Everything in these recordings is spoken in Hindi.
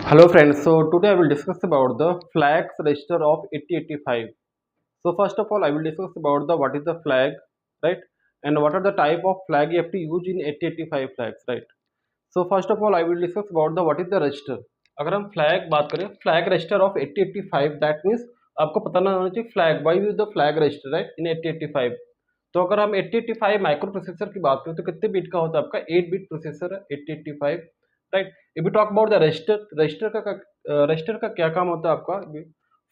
Hello friends, so today I will discuss about the flags register of 8085. So first of all I will discuss about the what is the flag, right, and what are the type of flag you have to use in 8085 flags, right. So first of all I will discuss about the what is the register. अगर हम फ्लैग बात करें flag register of 8085 that means आपको पता ना होना चाहिए flag why use the flag register right in 8085. तो अगर हम 8085 माइक्रो प्रोसेसर की बात करें तो कितने बिट का होता है आपका 8 बिट प्रोसेसर है 8085 right. If you talk about the register register का क्या काम होता है आपका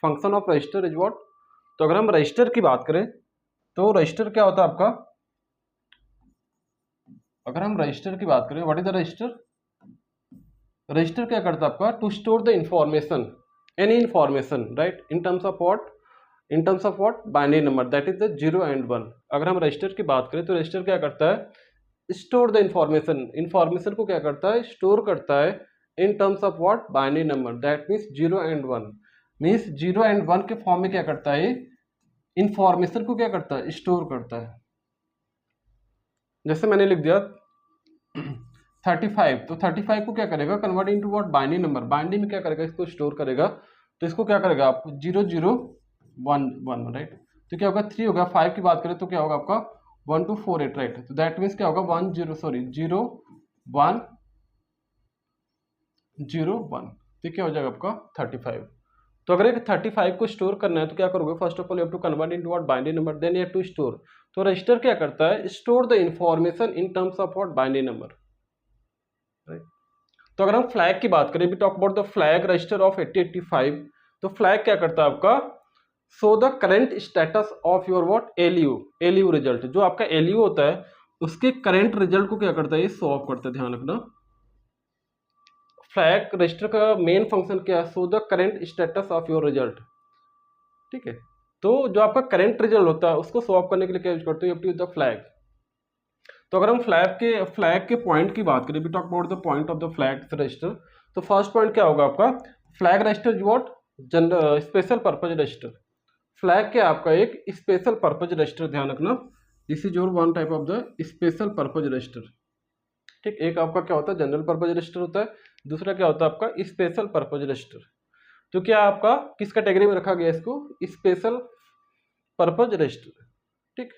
function of register is what. तो अगर हम रजिस्टर की बात करें तो रजिस्टर क्या होता है आपका. अगर हम रजिस्टर की बात करें what is the register. Register क्या करता है आपका to store the information any information right in terms of what binary number that is the 0 and 1. अगर हम रजिस्टर की बात करें तो रजिस्टर क्या करता है स्टोर द इंफॉर्मेशन को क्या करता है स्टोर करता है इन terms of what binary number that means 0 and 1 means 0 and 1 के फॉर्म में क्या करता है इंफॉर्मेशन को क्या करता है स्टोर करता है. जैसे मैंने लिख दिया 35 तो 35 को क्या करेगा convert into what binary number. Binary में क्या करेगा इसको स्टोर करेगा तो इसको क्या करेगा आप 0011 राइट. तो क्या होगा 3 होगा. 5 की बात करें तो क्या होगा आपका 1248 राइट. तो दैट मीन्स क्या होगा 0101 तो क्या हो जाएगा आपका 35. तो अगर एक 35 को स्टोर करना है तो क्या करोगे first of all you have to convert into what binary number then you have to store. तो रजिस्टर क्या करता है store the information in terms of what binary number right. तो अगर हम फ्लैग की बात करें भी talk about the flag register of 8085 तो फ्लैग क्या करता है आपका so the current status of your what ALU result. जो आपका एलयू होता है उसके करेंट रिजल्ट को क्या करता है ये शो ऑफ करता है. ध्यान रखना फ्लैग रजिस्टर का मेन फंक्शन क्या है सो the current status of your result. ठीक है. तो जो आपका करेंट रिजल्ट होता है उसको शो ऑफ करने के लिए क्या यूज करते हो you have to use the flag. तो अगर हम फ्लैग के पॉइंट की बात करें भी talk about the point of the flag register तो फर्स्ट पॉइंट क्या होगा आपका flag register is what special purpose register. Flag क्या आपका एक स्पेशल पर्पज रजिस्टर. ध्यान रखना this is your one type of the special purpose register. ठीक. एक आपका क्या होता है जनरल पर्पज रजिस्टर होता है दूसरा क्या होता है आपका स्पेशल पर्पज रजिस्टर. तो क्या आपका किस कैटेगरी में रखा गया इसको स्पेशल पर्पज रजिस्टर. ठीक.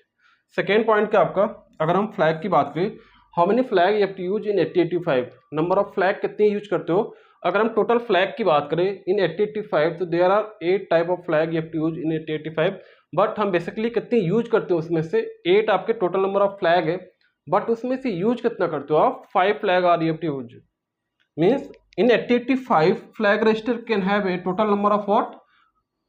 सेकेंड पॉइंट क्या आपका अगर हम फ्लैग की बात करें how many flag you have to use in 8085 number of flag कितने यूज करते हो. अगर हम टोटल फ्लैग की बात करें इन 8085 तो there are 8 type of flag you have to use in 8085 but हम बेसिकली कितनी यूज करते हो उसमें से 8 आपके टोटल नंबर ऑफ फ्लैग है बट उसमें से यूज कितना करते हो आप 5 flag are you have to use means in 8085 flag register can have a total number of what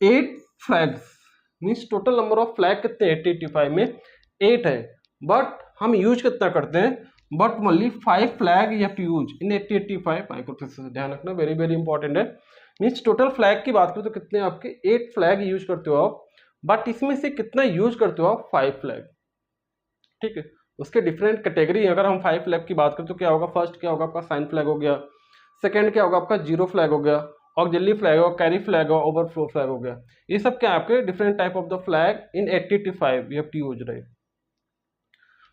8 flags means total number of flag कितने 8085 में 8 है बट हम यूज कितना करते हैं but only 5 flag you have to use in 8085 microprocessor. ध्यान रखना वेरी वेरी इंपॉर्टेंट है. मीन्स टोटल फ्लैग की बात करें तो कितने आपके 8 फ्लैग यूज करते हो आप बट इसमें से कितना यूज करते हो आप 5 फ्लैग. ठीक है. उसके डिफरेंट कैटेगरी अगर हम 5 फ्लैग की बात करें तो क्या होगा फर्स्ट क्या होगा आपका साइन फ्लैग हो गया. सेकेंड क्या होगा आपका जीरो फ्लैग हो गया ऑक्सिलरी फ्लैग हो कैरी फ्लैग हो ओवरफ्लो फ्लैग हो गया. ये सब क्या आपके different type of the flag in 8085 you have to use right.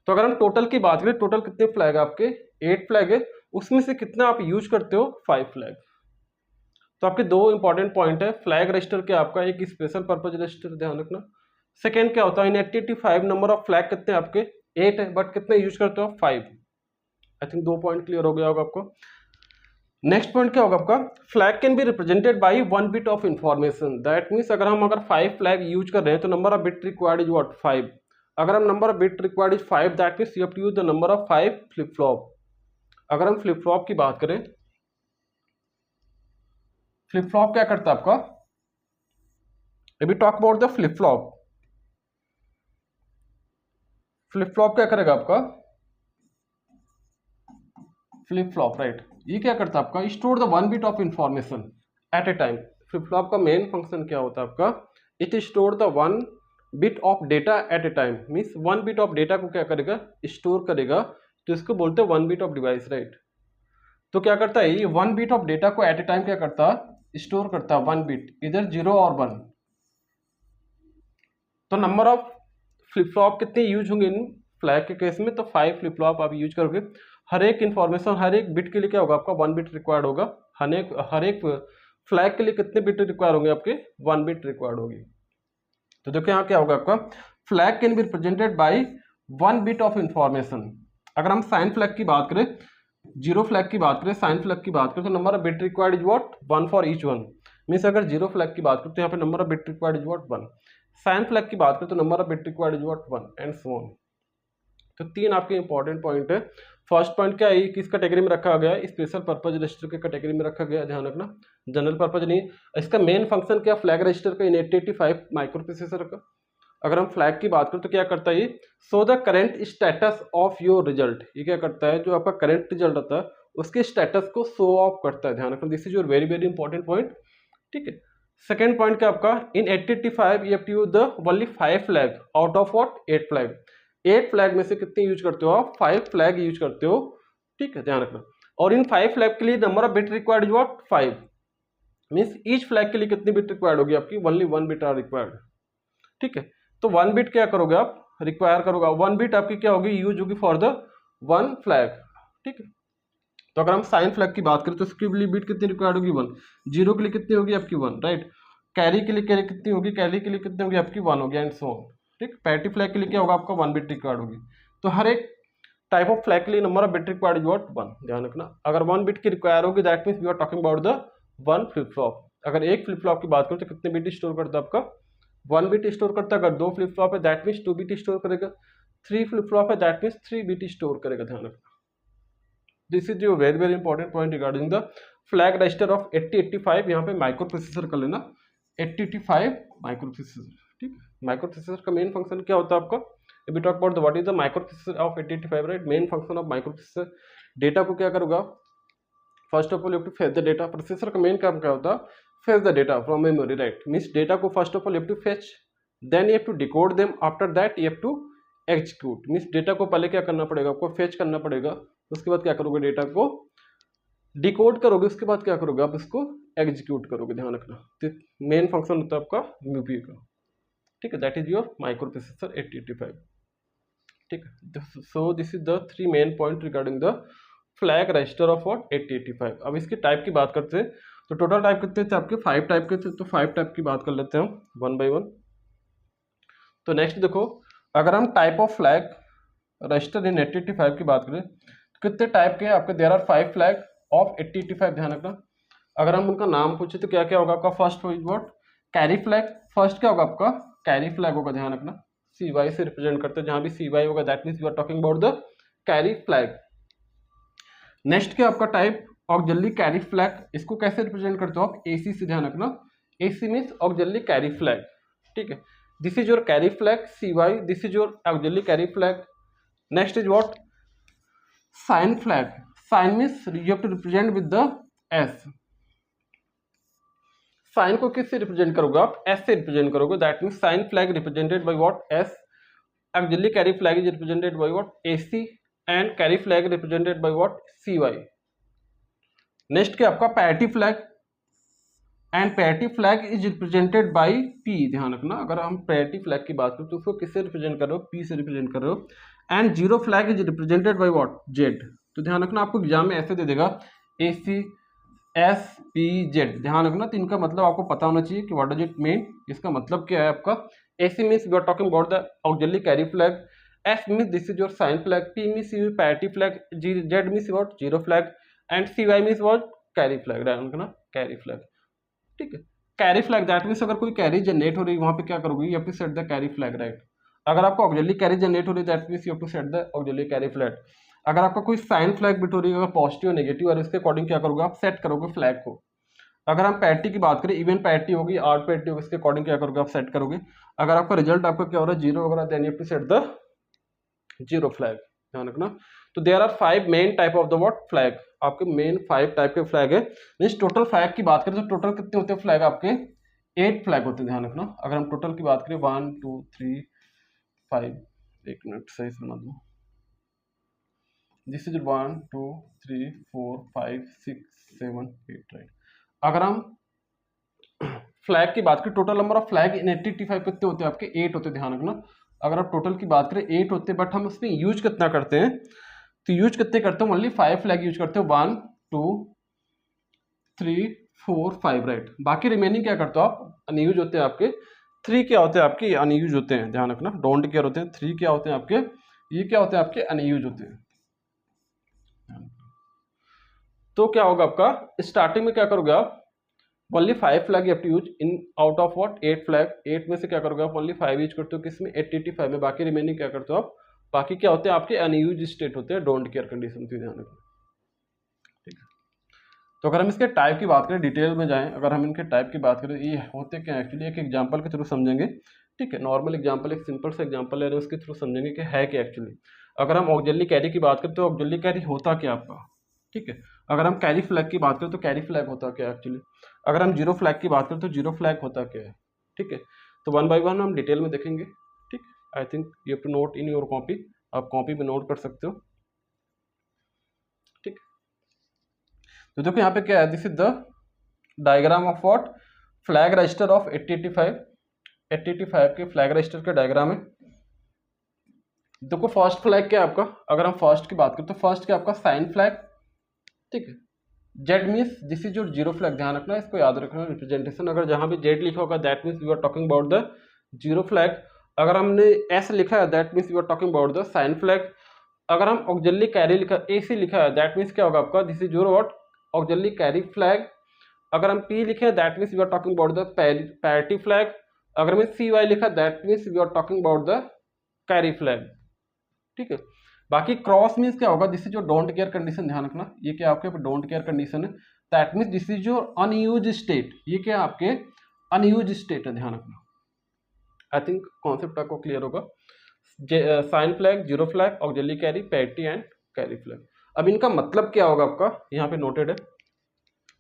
तो अगर हम टोटल की बात करें टोटल कितने फ्लैग आपके 8 फ्लैग है उसमें से कितना आप यूज करते हो 5 फ्लैग. तो आपके दो इंपॉर्टेंट पॉइंट है फ्लैग रजिस्टर क्या आपका एक स्पेशल पर्पज रजिस्टर. ध्यान रखना. सेकेंड क्या होता है इन 8085 नंबर ऑफ फ्लैग कितने आपके 8 है बट कितने यूज करते हो 5. आई थिंक 2 पॉइंट क्लियर हो गया होगा आपको. नेक्स्ट पॉइंट क्या होगा आपका flag can be represented by 1 bit of information that means अगर 5 फ्लैग यूज कर रहे हैं तो number of bit required is what 5. अगर हम number of bit required is 5 that means you have to use the number of 5 flip flop. अगर हम फ्लिप फ्लॉप की बात करें फ्लिप फ्लॉप क्या करता है आपका we talk about the flip flop क्या करेगा आपका फ्लिप फ्लॉप राइट. ये क्या करता है आपका store the 1 bit of information at A time. Flip flop का मेन फंक्शन क्या होता है आपका it store the 1 bit of data eight A time means 1 bit of data को क्या करेगा स्टोर करेगा तो इसको बोलते हैं 1 बिट ऑफ डिवाइस राइट. तो क्या करता है ये 1 बिट ऑफ डेटा को एट ए टाइम क्या करता है स्टोर करता है 1 बिट इधर 0 और 1. तो नंबर ऑफ फ्लिप फ्लॉप कितने यूज होंगे इन फ्लैग के केस में तो 5 फ्लिप फ्लॉप आप यूज करोगे. हर एक इन्फॉर्मेशन, हर एक बिट के लिए क्या होगा आपका 1 बिट रिक्वायर्ड होगा। हर एक फ्लैग के लिए कितने बिट रिक्वायर होंगे आपके? 1 बिट रिक्वायर्ड होगी। तो देखो यहाँ क्या होगा आपका, flag can be represented by 1 bit of information. अगर हम साइन फ्लैग की बात करें, जीरो फ्लैग की बात करें, साइन फ्लैग की बात करें, तो number of bit required is what? 1 for each one. Means अगर जीरो फ्लैग की बात करें तो यहाँ पे number of bit required is what? 1। Sign flag की बात करें तो number of bit required is what? 1 and so on. तो 3 आपके इंपॉर्टेंट पॉइंट है। फर्स्ट पॉइंट क्या है, किस कैटेगरी में रखा गया है? स्पेशल पर्पज रजिस्टर के कैटेगरी में रखा गया, ध्यान रखना, जनरल पर्पज नहीं। इसका मेन फंक्शन क्या? फ्लैग रजिस्टर का इन 8085 माइक्रो प्रोसेसर का। अगर हम फ्लैग की बात करें तो क्या करता है ये? सो the current status of your result. ये क्या करता है? जो आपका करेंट रिजल्ट होता है उसके स्टेटस को शो ऑफ करता है, ध्यान रखना। This is your very very important point, ठीक है। सेकेंड पॉइंट क्या आपका? In 8085 you have to use the only 5 flag out of what? 8 flag. 8 flag में से कितने यूज करते हो आप? 5 फ्लैग यूज करते हो, ठीक है, ध्यान रखना। और इन 5 फ्लैग के लिए number of bit required is what? 5। Means each flag के लिए कितनी बिट रिक्वायर्ड होगी आपकी? ओनली 1 बिट आर रिक्वायर्ड, ठीक है। तो 1 बिट क्या करोगे आप? रिक्वायर करोगे। 1 बिट आपकी क्या होगी? यूज होगी फॉर द 1 फ्लैग, ठीक है। तो अगर हम साइन फ्लैग की बात करें तो इसके लिए बिट कितनी रिक्वायर्ड होगी? 1। जीरो के लिए कितनी होगी आपकी? 1, राइट। कैरी के लिए कितनी होगी? कैरी के लिए कितनी होगी आपकी? 1 होगी एंड सो ऑन, ठीक। पैटी फ्लैग के लिए क्या होगा आपका? 1 बिट रिक्वायर्ड होगी। तो हर एक टाइप ऑफ फ्लैग के लिए number of bit required is what? 1, ध्यान रखना। अगर 1 बिट की रिक्वायर होगी that means we are talking about the 1 flip flop. अगर एक फ्लिप फ्लॉप की बात करें तो कितने बिट स्टोर करता है आपका? 1 बिट स्टोर करता है। अगर 2 फ्लिप फ्लॉप है दैट मींस 2 बिट स्टोर करेगा। 3 फ्लिप फ्लॉप है दैट मींस 3 बिट स्टोर करेगा, ध्यान रखना। This is your very very important point regarding the flag register of 8085। यहाँ पे माइक्रो प्रोसेसर कर लेना, 8085 माइक्रो प्रोसेसर, ठीक। माइक्रो प्रोसेसर का मेन फंक्शन क्या होता है आपका? If we talk about the what is the microprocessor of 8085, right? Main function of microprocessor, data को क्या करूँगा? First of all you have to fetch the data. Processor का मेन काम क्या होता है? Fetch the data from memory, right. Means data को first of all you have to fetch, then you have to decode them, after that you have to execute. Means data को पहले क्या करना पड़ेगा आपको? फेच करना पड़ेगा। उसके बाद क्या करोगे? डेटा को डिकोड करोगे, उसके बाद क्या करोगे आप? इसको एग्जीक्यूट करोगे, ध्यान रखना। तो मेन फंक्शन होता है आपका यूपीयू का, ठीक है। That is your micro processor 8085, ठीक है। So this is the 3 main point regarding the flag register of what? 8085। अब इसकी टाइप की बात करते हैं तो टोटल टाइप कितने थे आपके? 5 टाइप के थे। तो 5 टाइप की बात कर लेते हैं हम 1 बाय 1। तो नेक्स्ट देखो, अगर हम टाइप ऑफ फ्लैग रजिस्टर इन 8085 की बात करें तो कितने टाइप के आपके? देयर आर 5 फ्लैग ऑफ 8085, ध्यान रखना। अगर हम उनका नाम पूछे तो क्या क्या होगा आपका? First is what? Carry flag. First क्या होगा आपका? कैरी फ्लैग होगा, ध्यान रखना। CY से रिप्रेजेंट करते हैं, जहां भी CY होगा that means you are talking about the carry flag. Next क्या आपका टाइप? Auxiliary carry flag. इसको कैसे रिप्रेजेंट करते हो आप? AC से, ध्यान रखना। AC means auxiliary carry flag, ठीक है। This is your carry flag CY, this is your auxiliary carry flag. Next is what? Sign flag. Sign means you have to represent with the S। Sign को किससे रिप्रेजेंट करोगे आप? S से रिप्रेजेंट करोगे, that means sign flag represented by what? S। Auxiliary carry flag is represented by what? AC and carry flag represented by what? CY। Next क्या आपका? Parity flag and parity flag is represented bye P, ध्यान रखना। अगर हम पैरिटी फ्लैग की बात करें तो उसको किससे रिप्रेजेंट कर रहे हो? P से रिप्रेजेंट कर रहे हो। And zero flag is represented by what? Z। तो ध्यान रखना, आपको एग्जाम में ऐसे दे देगा AC SPZ, ध्यान रखना। तो इनका मतलब आपको पता होना चाहिए कि व्हाट डज इट मीन, इसका मतलब क्या है आपका? AC means we are talking about the auxiliary carry flag, S means this is your sign flag, P means your parity flag, Z means what? Zero flag and CY means what? Carry flag, ध्यान रखना, कैरी फ्लैग, ठीक है। कैरी फ्लैग दैट मींस अगर कोई कैरी जनरेट हो रही है वहां पे क्या करोगे? You have to set the carry flag, right. अगर आपको ऑक्सिलरी कैरी जनरेट हो रही है that means you have to set the auxiliary carry flag. अगर आपका कोई साइन फ्लैग बिट हो रही है, अगर पॉजिटिव और नेगेटिव, और इसके अकॉर्डिंग क्या करोगे आप? सेट करोगे फ्लैग को। अगर हम पैरिटी की बात करें, इवन पैरिटी होगी, आर्ड पैरिटी होगी, इसके अकॉर्डिंग क्या करोगे आप? सेट करोगे। अगर आपका रिजल्ट आपका क्या हो रहा है? जीरो वगैरह, then you have to set the zero flag, ध्यान रखना। तो there are 5 main type of the what? Flag. आपके मेन 5 टाइप के फ्लैग है। मींस टोटल फ्लैग की बात करें तो टोटल कितने होते हैं फ्लैग आपके? 8 फ्लैग होते हैं, ध्यान रखना। अगर हम टोटल की बात करें 1 2 3 5, एक मिनट सही से बना दूं। This is 1 2 3 4 5 6 7 8, right. अगर हम फ्लैग की बात करें, total number of flag in 8085 कितने होते हैं आपके? 8 होते हैं, ध्यान रखना। अगर आप टोटल की बात करें 8 होते हैं, बट हम उसमें यूज कितना करते हैं? तो यूज कितने करते हो, ओनली 5 फ्लैग यूज करते हो, 1 2 3 4 5 राइट। बाकी रिमेनिंग क्या करते हो आप, अनयूज होते हैं आपके। 3 क्या होते हैं आपके, अनयूज होते हैं, ध्यान रखना, डोंट केयर होते हैं। 3 क्या होते हैं आपके, ये क्या होते हैं आपके, अनयूज होते हैं। तो क्या होगा आपका, स्टार्टिंग में क्या करोगे आप, only 5 flag you have to use in out of what 8 flag. 8 में से क्या करोगे आप, ओनली 5 यूज करते हो, किसमें 85 में। बाकी रिमेनिंग क्या करते हो आप, बाकी क्या होते हैं आपके अनयूज स्टेट होते हैं, डोंट केयर कंडीशन से, ध्यान रखना, ठीक है। तो अगर हम इसके टाइप की बात करें, डिटेल में जाएं, अगर हम इनके टाइप की बात करें, ये होते क्या एक्चुअली, एक एग्जांपल के थ्रू समझेंगे, ठीक है। नॉर्मल एग्जांपल, एक सिंपल सा एग्जांपल ले रहे हैं, उसके थ्रू समझेंगे कि है क्या एक्चुअली। अगर हम ऑक्सिलरी कैरी की बात करें तो ऑक्सिलरी कैरी होता क्या आपका, ठीक है। अगर हम कैरी फ्लैग की बात करें तो कैरी फ्लैग होता क्या एक्चुअली। अगर हम जीरो फ्लैग की बात करें तो जीरो फ्लैग होता क्या है, ठीक है। तो वन बाय वन हम डिटेल में देखेंगे, ठीक। I think you have to note in your copy, आप कॉपी में नोट कर सकते हो, ठीक। तो देखो यहाँ पे क्या है, this is the diagram of what, flag register of 8085 के फ्लैग रजिस्टर का डायग्राम है। देखो फर्स्ट फ्लैग क्या है आपका, अगर हम फर्स्ट की बात करें तो फर्स्ट क्या आपका साइन फ्लैग, ठीक है। Z means this is your zero flag, ध्यान रखना, इसको याद रखना, रिप्रेजेंटेशन अगर जहां भी जेड लिखा होगा that means you are talking about the zero flag. अगर हमने एस लिखा है that means you are talking about the sign flag. अगर हम ऑक्सिलरी कैरी लिखा एसी लिखा है दैट मीन्स क्या होगा आपका, this is your what auxiliary carry flag. अगर हम पी लिखे that means you are talking about the parity flag. अगर हमने सी वाई लिखा that means you are talking about the carry flag, ठीक है। बाकी क्रॉस मीन्स क्या होगा, this is your don't care condition, ध्यान रखना, ये क्या आपके डोंट केयर कंडीशन है, that means this is your unused state, ये क्या आपके अनयूज स्टेट है, ध्यान रखना। आई थिंक कॉन्सेप्ट आपको क्लियर होगा। Sign flag, zero flag, auxiliary carry, parity and carry flag. अब इनका मतलब क्या होगा आपका, यहाँ पे नोटेड है।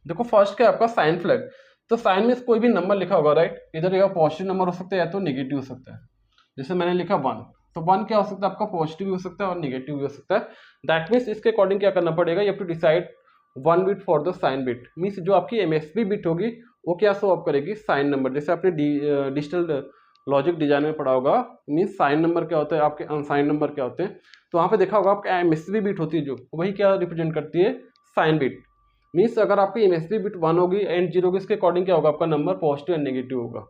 देखो फर्स्ट क्या है आपका साइन फ्लैग, तो साइन में कोई भी नंबर लिखा होगा राइट, इधर या पॉजिटिव नंबर हो सकता है या तो नेगेटिव हो सकता है। जैसे मैंने लिखा 1, तो 1 क्या हो सकता है आपका, पॉजिटिव भी हो सकता है और नेगेटिव भी हो सकता है। दैट मीन्स इसके अकॉर्डिंग क्या करना पड़ेगा, you have to decide 1 bit for the sign bit. Means जो आपकी एमएसबी बिट होगी वो क्या शो अप करेगी, साइन नंबर। जैसे आपने डिजिटल लॉजिक डिजाइन में पढ़ा होगा, मीन्स साइन नंबर क्या होता है, आपके अनसाइन नंबर क्या होते हैं। तो वहाँ पे देखा होगा आपका एमएसबी बिट होती है जो, वही क्या रिप्रेजेंट करती है, साइन बिट। मीन्स अगर आपकी एमएसबी बिट 1 होगी एंड 0 होगी, इसके अकॉर्डिंग क्या होगा आपका नंबर पॉजिटिव एंड नेगेटिव होगा,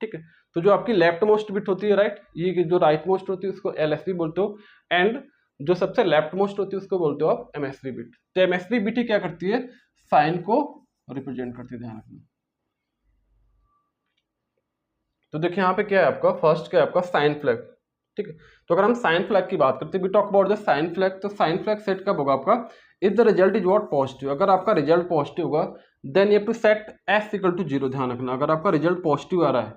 ठीक है। तो जो आपकी लेफ्ट मोस्ट बिट होती है राइट, ये जो राइट मोस्ट होती है उसको एलएसबी बोलते हो, एंड जो सबसे लेफ्ट मोस्ट होती है उसको बोलते हो आप एमएसबी बिट। तो एमएसबी बिट ही क्या करती है, साइन को रिप्रेजेंट करती है, ध्यान रखना। तो देखिए यहाँ पे क्या है आपका, फर्स्ट क्या है आपका साइन फ्लैग, ठीक है। तो अगर हम साइन फ्लैग की बात करते हैं, we talk about the sign flag, तो साइन फ्लैग सेट कब होगा आपका, if the result is what positive. अगर आपका रिजल्ट पॉजिटिव होगा then you have to set S equal to 0, ध्यान रखना। अगर आपका रिजल्ट पॉजिटिव आ रहा है,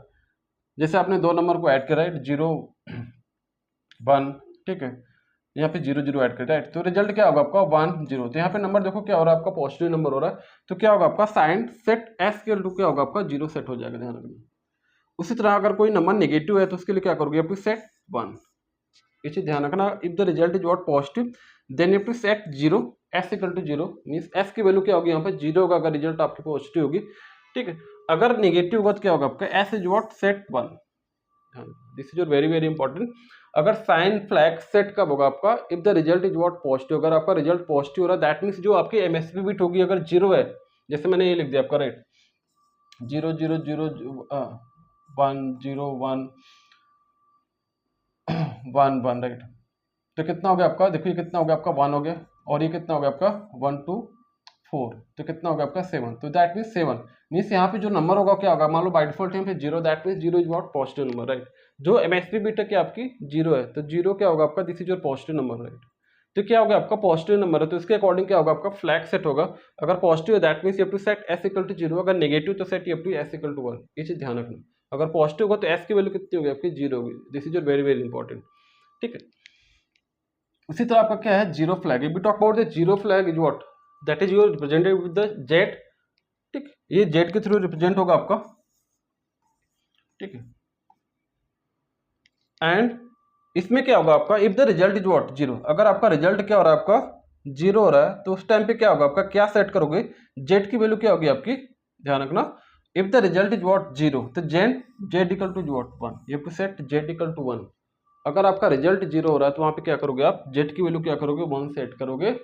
जैसे आपने दो नंबर को ऐड करा है 0 1, ठीक है, यहाँ पे 0 0 ऐड करा है, तो रिजल्ट क्या होगा आपका 1 0। तो यहाँ पे नंबर देखो क्या हो रहा है आपका, पॉजिटिव नंबर हो रहा है, तो क्या होगा आपका साइन सेट एस के टू क्या होगा आपका 0 सेट हो जाएगा, ध्यान रखना। उसी तरह अगर कोई नंबर नेगेटिव है तो उसके लिए क्या करोगे, आप सेट 1, ये चीज ध्यान रखना। If the result is what positive then you to set 0 S equal to 0, means S की वैल्यू क्या होगी यहाँ पे 0 होगा अगर रिजल्ट आपकी पॉजिटिव होगी, ठीक है। अगर नेगेटिव होगा तो क्या होगा आपका S is what set 1, this is your very very important. अगर साइन फ्लैग सेट कब होगा आपका, if the result is what positive. अगर आपका रिजल्ट पॉजिटिव हो रहा है दैट मीन्स जो आपकी एमएसपी बिट होगी अगर 0 है, जैसे मैंने ये लिख दिया आपका राइट 0 0 0 1 0 1 1 1 राइट, तो कितना हो गया आपका, देखो ये कितना हो गया आपका 1 हो गया, और ये कितना हो गया आपका 1 2 4, तो कितना हो गया आपका 7। तो दैट मीन्स 7 मीन्स यहाँ पे जो नंबर होगा क्या होगा, मान लो बाय डिफॉल्ट यहाँ पे 0, that means 0 is what positive number right. जो एमएसपी बिट है क्या आपकी 0 है, तो 0 क्या होगा आपका, this is your positive number right. तो क्या होगा आपका पॉजिटिव नंबर है, तो इसके अकॉर्डिंग क्या होगा आपका फ्लैग सेट होगा। अगर पॉजिटिव है that means you have to set S equal to 0, अगर नेगेटिव तो set you have to S equal to 1, ये चीज ध्यान रखना। अगर पॉजिटिव होगा तो एस की वैल्यू कितनी होगी आपकी 0 होगी, this is your very very important, ठीक है। उसी तरह आपका क्या है zero flag, we talk about the zero flag is what, that is your represented with the Z, ठीक, ये जेड के थ्रू रिप्रेजेंट होगा आपका, ठीक है। एंड इसमें क्या होगा आपका, if the result is what 0, अगर आपका रिजल्ट क्या हो रहा है आपका 0 हो रहा है, तो उस टाइम पे क्या होगा आपका, क्या सेट करोगे, जेड की वैल्यू क्या होगी आपकी, ध्यान रखना। If the result is what 0, तो Z equal to what 1, you have to set Z equal to 1, अगर आपका रिजल्ट 0 हो रहा है तो वहाँ पे क्या करोगे आप, जेड की वैल्यू क्या करोगे, 1 सेट करोगे।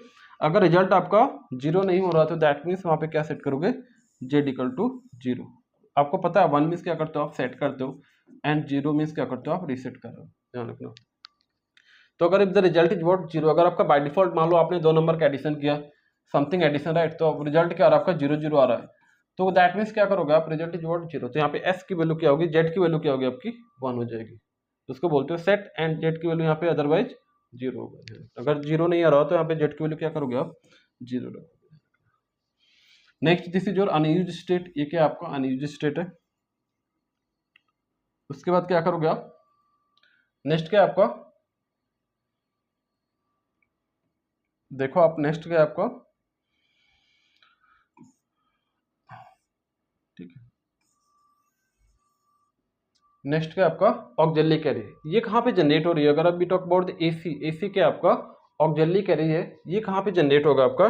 अगर रिजल्ट आपका 0 नहीं हो रहा तो दैट मीन्स वहाँ पे क्या सेट करोगे, जेड इक्वल टू 0। आपको पता है 1 मीन्स क्या करते हो आप, सेट करते हो, एंड 0 मीन्स क्या करते हो आप, रीसेट कर रहे हो, ध्यान रखना। तो अगर if the result is what 0, अगर आपका बाय डिफॉल्ट मान लो आपने 2 नंबर का एडिशन किया, समथिंग एडिशन राइट, तो अब रिजल्ट क्या आ रहा है आपका 0 0 आ रहा है, तो दैट मीन्स क्या करोगे आप, रिजल्ट इज व्हाट 0, तो यहाँ पे एस की वैल्यू क्या होगी, जेड की वैल्यू क्या होगी आपकी 1 हो जाएगी, तो उसको बोलते हो सेट, एंड जेड की वैल्यू यहाँ पे अदरवाइज 0 होगा। अगर 0 नहीं आ रहा हो तो यहाँ पे जेड की वैल्यू क्या करोगे आप, 0 रखोगे। Next this is your unused state, ये क्या आपका अनयूज्ड स्टेट है। उसके बाद क्या करोगे आप, नेक्स्ट क्या आपका, देखो आप नेक्स्ट क्या आपका, ठीक है, नेक्स्ट क्या आपका ऑक्सिलरी कैरी, ये कहाँ पे जनरेट हो रही है, अगर आप भी talk about the AC, AC क्या आपका ऑक्सिलरी कैरी है, ये कहाँ पे जनरेट होगा आपका,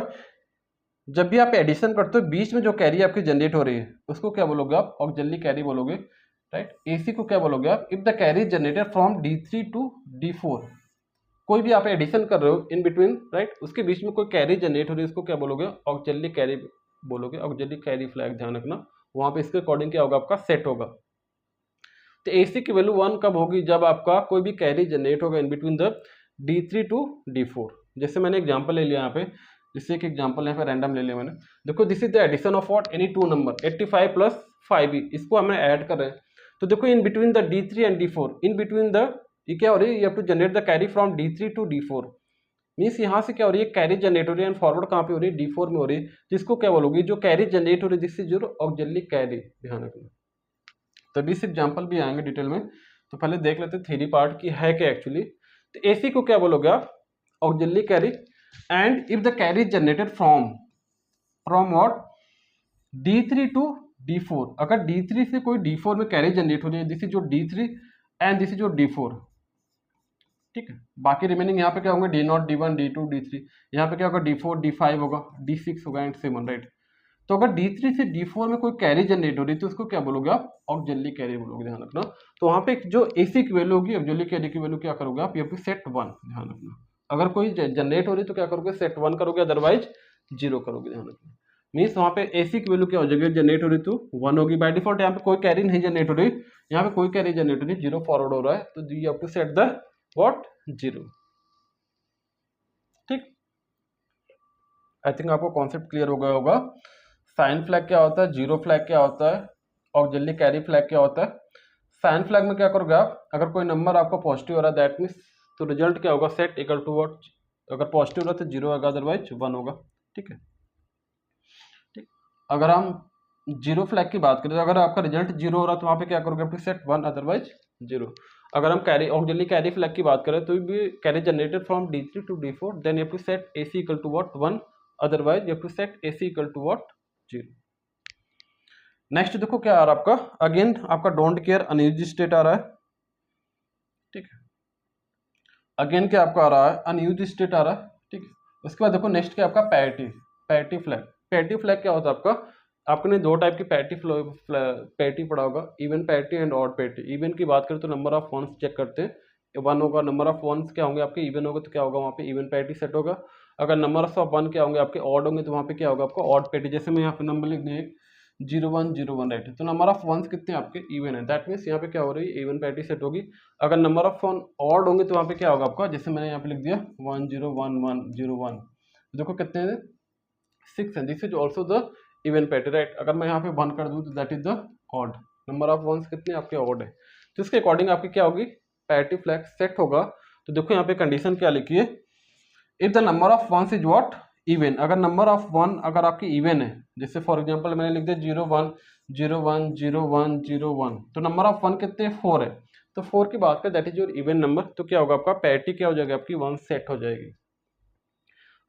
जब भी आप एडिशन करते हो बीच में जो कैरी आपकी जनरेट हो रही है उसको क्या बोलोगे आप, ऑक्सिलरी कैरी बोलोगे, राइट। एसी को क्या बोलोगे आप, if the carry generated from D3 to D4, कोई भी आप एडिशन कर रहे हो इन बिटवीन, राइट, उसके बीच में कोई कैरी जनरेट हो रही है उसको क्या बोलोगे, ऑक्सिलरी कैरी बोलोगे, ऑक्सिलरी कैरी फ्लैग, ध्यान रखना वहां पे इसके अकॉर्डिंग क्या होगा आपका सेट होगा। तो एसी की वैल्यू 1 कब होगी, जब आपका कोई भी कैरी जनरेट होगा इन between the D3 to D4। जैसे मैंने एग्जांपल ले लिया यहाँ पे, जिससे एक एग्जांपल यहाँ पे रैंडम ले लिया मैंने, देखो this is the addition of what any 2 number 85 plus 5, इसको हमें ऐड कर रहे हैं, तो देखो in between the D3 and D4, in between the, ये क्या हो रही है, you have to generate the carry from D3 to D4, means यहाँ से क्या हो रही है, कैरी जनरेट हो रही है, एंड फॉरवर्ड कहाँ पे हो रही है, D4 में हो रही है, जिसको क्या बोलोगे, जो कैरी जनरेट हो रही है this is your auxiliary carry, ध्यान रखना। तभी इस एग्जाम्पल भी आएंगे डिटेल में, तो पहले देख लेते थ्योरी पार्ट की है क्या एक्चुअली। तो एसी को क्या बोलोगे आप, auxiliary carry, and if the carry generated from what D3 to D4, अगर D3 से कोई D4 में कैरी जनरेट हो रही है, this is your D3 and this is your D4, ठीक है। बाकी रिमेनिंग यहाँ पे क्या होंगे, D0 D1 D2 D3, यहाँ पे क्या होगा D4 D5 होगा, D6 होगा, एंड 7, राइट। तो अगर D3 से D4 में कोई कैरी जनरेट हो रही है तो उसको क्या बोलोगे आप, ऑक्सिलरी कैरी बोलोगे, ध्यान रखना। तो वहाँ पे जो एसी की वैल्यू होगी, ऑक्सिलरी कैरी की वैल्यू क्या करोगे आप, ये सेट 1, ध्यान रखना। अगर कोई जनरेट हो रही है तो क्या करोगे, सेट 1 करोगे, अदरवाइज 0 करोगे, ध्यान रखना। मीन्स वहाँ पे एसी की वैल्यू क्या हो जाएगी, जनरेट हो रही तो 1 होगी बाय डिफॉल्ट, यहाँ पे कोई कैरी नहीं जनरेट हो रही, यहाँ पे कोई कैरी जनरेट हो रही, 0 फॉरवर्ड हो रहा है, तो you have to set the what 0, ठीक। आई थिंक आपको कॉन्सेप्ट क्लियर हो गया होगा। साइन फ्लैग क्या होता है, जीरो फ्लैग क्या होता है, ऑक्सिलरी कैरी फ्लैग क्या होता है। साइन फ्लैग में क्या करोगे आप, अगर कोई नंबर आपका पॉजिटिव हो रहा है दैट मीन्स, तो रिजल्ट क्या होगा, सेट इक्वल टू व्हाट, अगर पॉजिटिव हो रहा है तो 0 होगा, अदरवाइज 1 होगा, ठीक है, ठीक। अगर हम जीरो फ्लैग की बात करें तो अगर आपका रिजल्ट 0 हो रहा है तो वहाँ पे क्या करोगे, आप सेट 1 अदरवाइज 0। अगर हम कैरी ऑक्सिलरी कैरी फ्लैग की बात करें तो भी carry generated from D3 to D4, then you have to set AC equal to what 1, otherwise you have to set AC equal to what 0। Next देखो क्या आ रहा है आपका, अगेन आपका डोंट केयर अनयूज्ड स्टेट आ रहा है, ठीक है। अगेन क्या आपका आ रहा है, अनयूज्ड स्टेट आ रहा है, ठीक है। उसके बाद देखो नेक्स्ट क्या आपका पैरिटी फ्लैग। पैरिटी फ्लैग क्या होता है आपका, आपने 2 टाइप की पैरिटी पढ़ा होगा, even parity and odd parity. Even की बात करें तो नंबर ऑफ वंस चेक करते हैं, 1 होगा, नंबर ऑफ वंस क्या होंगे आपके, इवन होगा तो क्या होगा वहाँ पे इवन पैरिटी सेट होगा। अगर नंबर ऑफ 1 क्या होंगे आपके, ऑड होंगे तो वहाँ पे क्या होगा आपका ऑड पैरिटी। जैसे मैं यहाँ पे नंबर लिख दिए 0 1 0 1, राइट, तो नंबर ऑफ वंस कितने आपके इवन है, दैट मीन्स यहाँ पे क्या हो रही है, इवन पैरिटी सेट होगी। अगर नंबर ऑफ वन ऑड होंगे तो वहाँ पे क्या होगा आपका, जैसे मैंने यहाँ पे लिख दिया 1 0 1 1 0 1, देखो कितने हैं 6 है, this is also the even parity, right. अगर मैं यहाँ पे 1 कर दूँ तो that is the odd, number of ones कितने आपके ऑड है, तो इसके अकॉर्डिंग आपकी क्या होगी, पैरिटी फ्लैग सेट होगा। तो देखो यहाँ पे कंडीशन क्या लिखी है, if the number of ones is what even, अगर नंबर ऑफ 1 अगर आपकी इवन है, जैसे फॉर एग्जांपल मैंने लिख दिया 0 1 0 1 0 1 0 1, तो नंबर ऑफ 1 कितने 4 है, तो 4 की बात करें that is your even number, तो क्या होगा आपका पैरिटी क्या हो जाएगी आपकी 1 सेट हो जाएगी।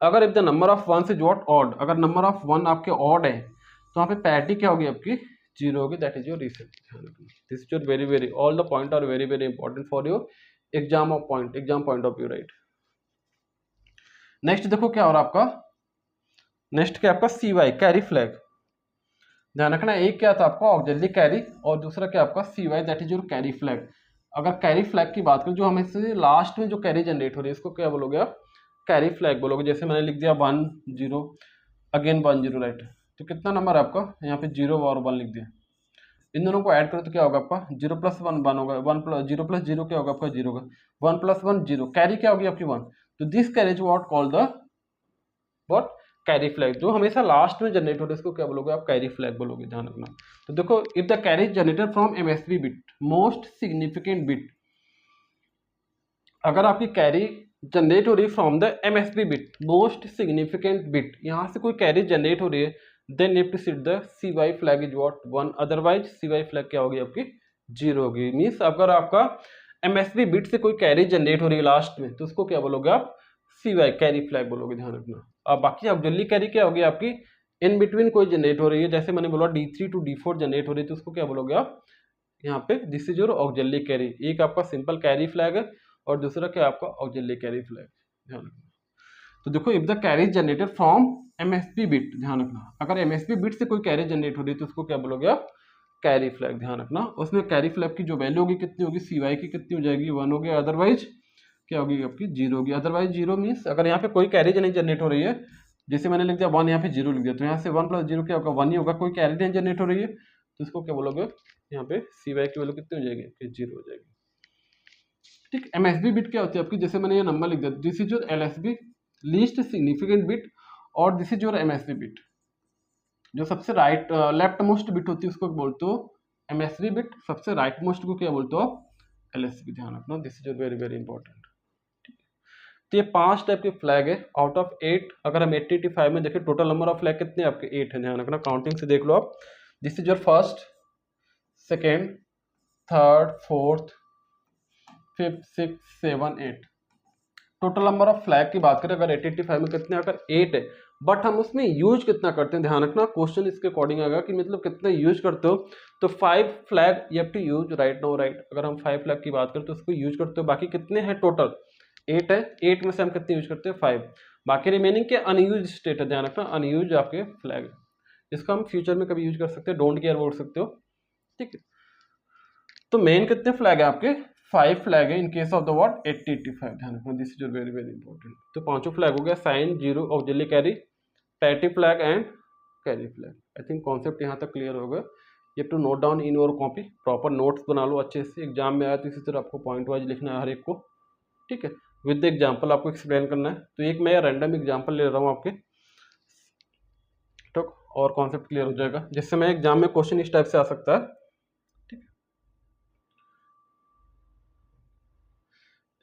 अगर if the number of ones is what odd, अगर नंबर ऑफ 1 आपके ऑड है तो वहाँ पे पैरिटी क्या होगी आपकी 0 होगी, that is your reset. This is your very very, all the point are very very important for your exam point of view, right. Next देखो क्या हो रहा है आपका, नेक्स्ट क्या आपका CY कैरी फ्लैग, ध्यान रखना एक क्या था आपका ऑक्सिलरी कैरी और दूसरा क्या आपका CY that is your carry flag. अगर कैरी फ्लैग की बात करें, जो हमें से लास्ट में जो कैरी जनरेट हो रही है इसको क्या बोलोगे आप, कैरी फ्लैग बोलोगे। जैसे मैंने लिख दिया 1 0 अगेन 1 0, राइट। तो कितना नंबर है आपका यहाँ पे 0 और 1 लिख दिया, इन दोनों को ऐड करो तो क्या होगा आपका 0 + 1 1 होगा, 1 + 0 + 0 क्या होगा आपका 0 होगा, 1 + 1 0, कैरी क्या होगी आपकी 1। तो this carry is what called the what carry flag, जो हमेशा लास्ट में जनरेट हो रहा है इसको क्या बोलोगे आप, कैरी फ्लैग बोलोगे, ध्यान रखना। तो देखो, if the carry generated from MSB bit most significant bit, अगर आपकी कैरी जनरेट हो रही है from the MSB bit most significant bit, यहां से कोई कैरी जनरेट हो रही है, then you have to set the CY flag is what 1, otherwise CY flag क्या होगी आपकी 0 होगी। मींस अगर आपका एमएसबी बिट से कोई कैरी जनरेट हो रही है लास्ट में तो उसको क्या बोलोगे आप, CY कैरी फ्लैग बोलोगे, ध्यान रखना। अब बाकी ऑक्सिलरी कैरी क्या होगी आपकी, इन बिटवीन कोई जनरेट हो रही है, जैसे मैंने बोला D3 to D4 जनरेट हो रही है तो उसको क्या बोलोगे आप, यहाँ पे this is your auxiliary carry. एक आपका सिंपल कैरी फ्लैग है और दूसरा क्या आपका ऑक्सिलरी कैरी फ्लैग, ध्यान रखना। तो देखो, if the carry generated from MSB bit, ध्यान रखना, अगर एमएसबी बिट से कोई कैरी जनरेट हो रही है तो उसको क्या बोलोगे आप, कैरी फ्लैग, ध्यान रखना। उसमें कैरी फ्लैग की जो वैल्यू होगी कितनी होगी, CY की कितनी हो जाएगी 1 होगी, अदरवाइज क्या होगी आपकी 0 होगी। अदरवाइज 0 मीन्स अगर यहाँ पे कोई कैरी नहीं जनरेट हो रही है, जैसे मैंने लिख दिया 1 यहाँ पे 0 लिख दिया, तो यहाँ से 1 + 0 क्या होगा 1 ही होगा, कोई कैरी नहीं जनरेट हो रही है तो इसको क्या बोलोगे, यहाँ पे CY की वैल्यू कितनी हो जाएगी 0 हो जाएगी, ठीक। एमएसबी बिट क्या होती है आपकी, जैसे मैंने ये नंबर लिख दिया, this is your LSB least significant bit, और this is your MSB bit, जो सबसे राइट लेफ्ट मोस्ट बिट होती है उसको बोलते हो एमएसबी बिट, सबसे राइट मोस्ट को क्या बोलते हो LSB, ध्यान रखना। This is your very very important. तो ये 5 टाइप के फ्लैग है आउट ऑफ 8। अगर हम 85 में देखें टोटल नंबर ऑफ फ्लैग कितने आपके 8 है, ध्यान रखना, काउंटिंग से देख लो आप। This is your first, second, third, fourth, 5th, 6th, 7th, 8। Total number of flag की बात करें अगर 85 में कितने अगर 8 है, बट हम उसमें यूज कितना करते हैं, ध्यान रखना, क्वेश्चन इसके अकॉर्डिंग आएगा कि मतलब कितना यूज करते हो। तो 5 flag you have to use, right now, right. अगर हम 5 फ्लैग की बात करें तो उसको यूज करते हो, बाकी कितने हैं टोटल 8 है, 8 में से हम कितने यूज करते हैं 5, बाकी रिमेनिंग के अनयूज स्टेट है, ध्यान रखना, अनयूज आपके फ्लैग, इसको हम फ्यूचर में कभी यूज कर सकते हैं, डोंट केयर बोल सकते हो, ठीक है। तो मेन कितने फ्लैग है आपके 5 फ्लैग है in case of the what 8085, ध्यान रखना, this is very very important. तो पांचों फ्लैग हो गया, sign, zero, auxiliary carry, passive flag and carry flag. I think concept यहाँ तक क्लियर होगा। ये to note down in your copy, proper notes बना लो अच्छे से, एग्जाम में आया तो इसी तरह आपको पॉइंट वाइज लिखना है हर एक को, ठीक है, विद द एग्जाम्पल आपको एक्सप्लेन करना है। तो एक मैं रैंडम एग्जाम्पल ले रहा हूँ आपके, तो और कॉन्सेप्ट क्लियर हो जाएगा, जिससे मैं एग्जाम में क्वेश्चन इस टाइप से आ सकता है, ठीक।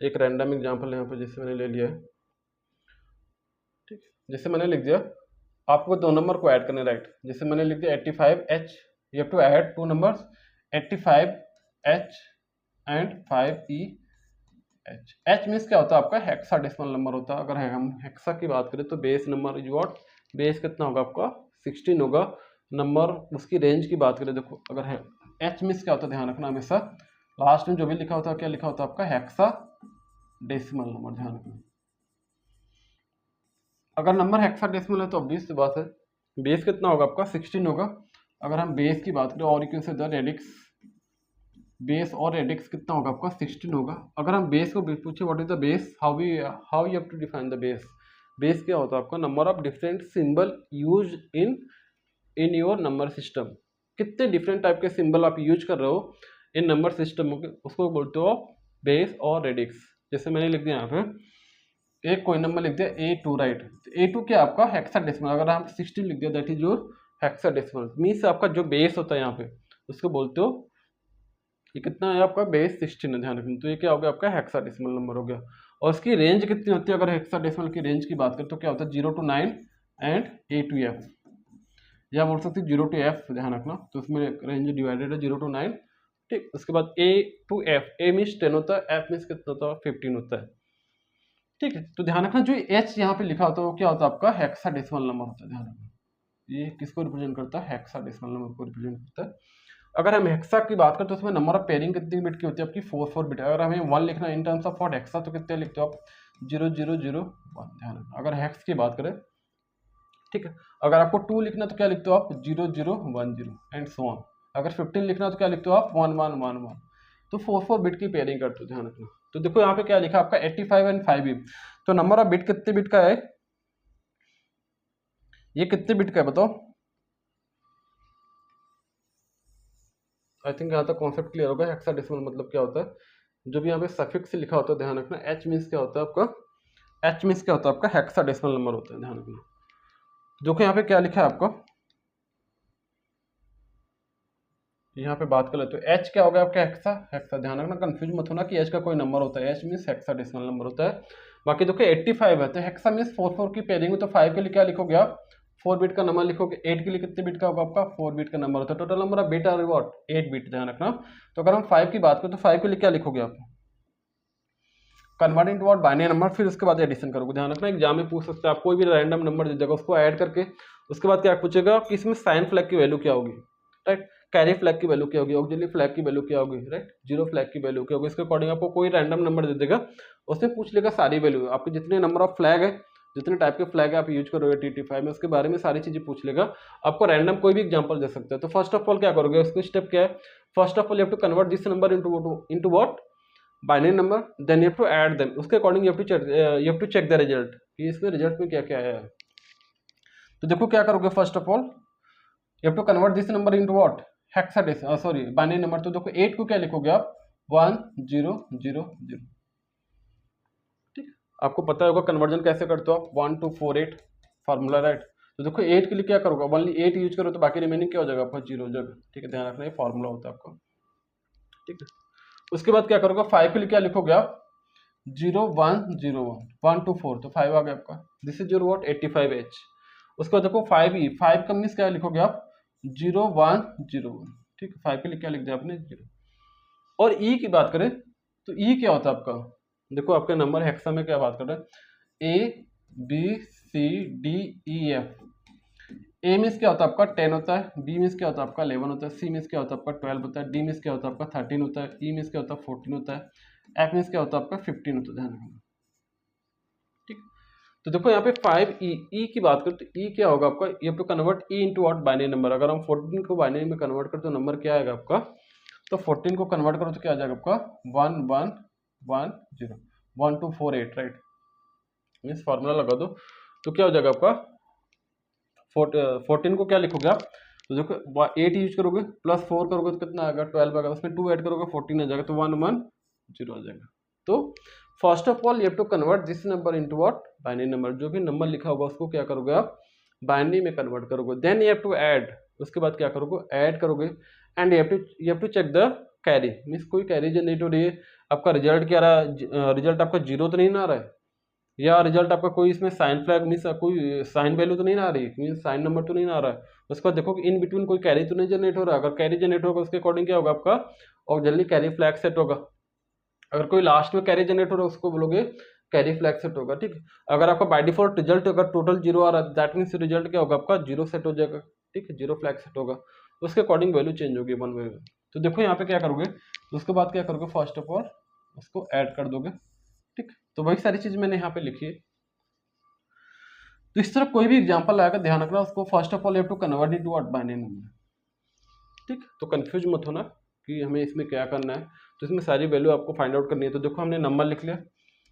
एक रैंडम एग्जाम्पल यहाँ पर जैसे मैंने ले लिया है, ठीक, जैसे मैंने लिख दिया आपको 2 नंबर को ऐड करने, राइट। जैसे मैंने लिख दिया 85H, you have to add 2 numbers 85H and 5EH। H means क्या होता है आपका हेक्साडेसिमल नंबर होता है। अगर हम हेक्सा की बात करें तो base number is what, base कितना होगा आपका 16 होगा नंबर। उसकी रेंज की बात करें, देखो अगर है H मीन्स क्या होता है, ध्यान रखना, हमेशा लास्ट में जो भी लिखा होता है क्या लिखा होता है आपका हेक्साडेसिमल नंबर, ध्यान रखना। अगर नंबर हेक्साडेसिमल है तो ऑब्वियस सी बात है बेस कितना होगा आपका 16 होगा। अगर हम बेस की बात करें और you can say the radix, base और रेडिक्स कितना होगा आपका 16 होगा। अगर हम बेस को पूछे what is the base, how you have to define the base. Base क्या होता है आपका number of different symbol use in your number system, कितने डिफरेंट टाइप के सिंबल आप यूज कर रहे हो इन नंबर सिस्टम, उसको बोलते हो बेस और रेडिक्स। जैसे मैंने लिख दिया यहाँ पे एक कोई नंबर लिख दिया A2, राइट। A2 क्या आपका हेक्साडेसिमल, अगर हम 16 लिख दिया that is your hexadecimal, means आपका जो बेस होता है यहाँ पे उसको बोलते हो, ये कितना है आपका बेस 16 है, ध्यान रखना। तो ये क्या हो गया आपका हेक्साडेसिमल नंबर हो गया। और उसकी रेंज कितनी होती है, अगर हेक्साडेसिमल की रेंज की बात करें तो क्या होता है 0 to 9 and A to F, या बोल सकते हैं 0 to F, ध्यान रखना। तो उसमें रेंज डिवाइडेड है 0 to 9, ठीक। उसके बाद A to F, A means 10 होता है, F मीन्स कितना होता है 15 होता है, ठीक है। तो ध्यान रखना जो H यहाँ पे लिखा होता है वो क्या होता है आपका हेक्साडेसिमल नंबर होता है, ध्यान रखना। ये किसको रिप्रेजेंट करता है, हेक्साडेसिमल नंबर को रिप्रेजेंट करता है। अगर हम हेक्सा की बात करें तो उसमें नंबर ऑफ पेयरिंग कितनी बिट की होती है आपकी 4 बिट। अगर हमें 1 लिखना इन टर्म्स ऑफ व्हाट हेक्सा तो कितने लिखते हो आप 0 0 0 1, ध्यान रखना। अगर हेक्स की बात करें, ठीक है। अगर आपको 2 लिखना तो क्या लिखते हो आप 0 0 1 0 एंड सो ऑन। अगर 15 लिखना तो क्या लिखते हो आप 1 1 1 1। तो 4 बिट की पेयरिंग करते हो, ध्यान रखना। तो देखो यहाँ पे क्या लिखा आपका 85 एंड 5 बिट, तो नंबर ऑफ बिट कितने बिट का है, ये कितने बिट का है बताओ। आई थिंक यहाँ तक कॉन्सेप्ट क्लियर होगा। हेक्साडेसिमल मतलब क्या होता है, जो भी यहाँ पे सफिक्स लिखा होता है ध्यान रखना। एच मीन्स क्या होता है आपका, एच मीन्स क्या होता है आपका हेक्साडेसिमल नंबर होता है, ध्यान रखना। देखो यहाँ पे क्या लिखा है आपका, यहाँ पे बात कर लेते हो एच क्या होगा आपका हेक्सा, हेक्सा ध्यान रखना, कंफ्यूज मत होना कि एच का कोई नंबर होता है, एच मीन्स हेक्साडेसिमल नंबर होता है। बाकी देखो 85 है तो हेक्सा मीन्स 4 की पेयरिंग है, तो 5 के लिए क्या लिखोगे आप 4 बिट का नंबर लिखोगे। 8 के लिए कितने बिट का होगा आपका 4 बिट का नंबर होता है। Total number of bit are what 8 bit, ध्यान रखना। तो अगर हम 5 की बात करें तो 5 के लिए क्या लिखोगे आप, convert into what binary number, फिर उसके बाद एडिशन करोगे। ध्यान रखना एग्जाम में पूछ सकते हैं, आप कोई भी रैंडम नंबर दे देगा उसको ऐड करके, उसके बाद क्या पूछेगा कि इसमें साइन फ्लैग की वैल्यू क्या होगी, राइट, कैरी फ्लैग की वैल्यू क्या होगी, ऑक्सिलरी फ्लैग की वैल्यू क्या होगी, राइट, जीरो फ्लैग की वैल्यू क्या होगी। इसके अकॉर्डिंग आपको कोई रैंडम नंबर दे देगा, उसमें पूछ लेगा सारी वैल्यू, आपके जितने नंबर ऑफ फ्लैग है, जितने टाइप के फ्लैग आप यूज करोगे TT5 में, उसके बारे में सारी चीजें पूछ लेगा। आपको रैंडम कोई भी एग्जांपल दे सकता है। तो फर्स्ट ऑफ ऑल क्या करोगे, उसका स्टेप क्या है, first of all you have to convert this number into what binary number, then you have to add them, उसके according you have to check the result कि इसमें रिजल्ट में क्या क्या आया है। तो देखो क्या करोगे, first of all you have to convert this number into what hexadecimal, sorry binary number. तो देखो 8 को क्या लिखोगे आप 1 0 0 0, ठीक, आपको पता होगा कन्वर्जन कैसे करते हो आप, 1 2 4 8 फार्मूला, राइट। तो देखो 8 के लिए क्या करोगे, ओनली 8 यूज करो तो बाकी रिमेनिंग क्या हो जाएगा आपका 0 हो जाएगा, ठीक है, ध्यान रखना ये फार्मूला होता है आपका, ठीक है। उसके बाद क्या करोगे 5 के लिए क्या लिखोगे आप 0 1 0 1 1 2 4, तो 5 आ गया आपका, this is your what 85H। उसके बाद देखो 5 का मीन्स क्या लिखोगे आप 0 1 0 1, ठीक है, 5 के लिए क्या लिख दिया आपने 0। और ई की बात करें तो ई क्या होता है आपका, देखो आपके नंबर हेक्सा में क्या बात कर रहे हैं, ABCDEF। ए मीन्स क्या होता है आपका 10 होता है, बी मीन्स क्या होता है आपका 11 होता है, सी मीन्स क्या होता है आपका 12 होता है, डी मीन्स क्या होता है आपका 13 होता है, ई मीन्स क्या होता है 14 होता है, एफ मीन्स क्या होता है आपका 15 होता है, ध्यान रखना, ठीक। तो देखो यहाँ पे 5 ई की बात करें तो ई क्या होगा आपका, ये to convert E into what binary number. अगर हम 14 को बाइनरी में कन्वर्ट करें तो नंबर क्या आएगा आपका, तो 14 को कन्वर्ट करो तो क्या आ जाएगा आपका 1 1 1 0 1 2 4 8, राइट, मीन्स फार्मूला लगा दो तो क्या हो जाएगा आपका 14 को क्या लिखोगे आप, तो देखो 8 यूज करोगे प्लस 4 करोगे तो कितना आएगा 12 आएगा, उसमें 2 ऐड करोगे 14 आ जाएगा, तो 1 1 0 आ जाएगा। तो first of all you have to convert this number into what binary number, जो भी नंबर लिखा होगा उसको क्या करोगे आप बाइनरी में कन्वर्ट करोगे, then you have to add, उसके बाद क्या करोगे ऐड करोगे, and you have to check the carry, means कोई कैरी जनरेट हो रही है, आपका रिजल्ट क्या रहा है, रिजल्ट आपका 0 तो नहीं ना आ रहा है, या रिजल्ट आपका कोई इसमें साइन फ्लैग मीन्स कोई साइन वैल्यू तो नहीं ना आ रही, मीन्स साइन नंबर तो नहीं ना आ रहा है। उसके बाद देखो कि इन बिटवीन कोई कैरी तो नहीं जनरेट हो रहा है, अगर कैरी जनरेट होगा उसके अकॉर्डिंग क्या होगा आपका और जल्दी कैरी फ्लैग सेट होगा। अगर कोई लास्ट में कैरी जनरेट हो रहा है उसको बोलोगे कैरी फ्लैग सेट होगा, ठीक। अगर आपका बाय डिफॉल्ट रिजल्ट अगर टोटल 0 आ रहा है दैट मीन्स रिजल्ट क्या होगा आपका 0 सेट हो जाएगा, ठीक है, 0 फ्लैग सेट होगा, उसके अकॉर्डिंग वैल्यू चेंज होगी वन वे। तो देखो यहाँ पे क्या करोगे, उसके बाद क्या करोगे फर्स्ट ऑफ ऑल उसको ऐड कर दोगे, ठीक। तो वही सारी चीज मैंने यहाँ पे लिखी है। तो इस तरह कोई भी एग्जांपल आएगा ध्यान रखना, उसको first of all you have to convert into what binary number, ठीक। तो कंफ्यूज मत होना कि हमें इसमें क्या करना है, तो इसमें सारी वैल्यू आपको फाइंड आउट करनी है। तो देखो हमने नंबर लिख लिया,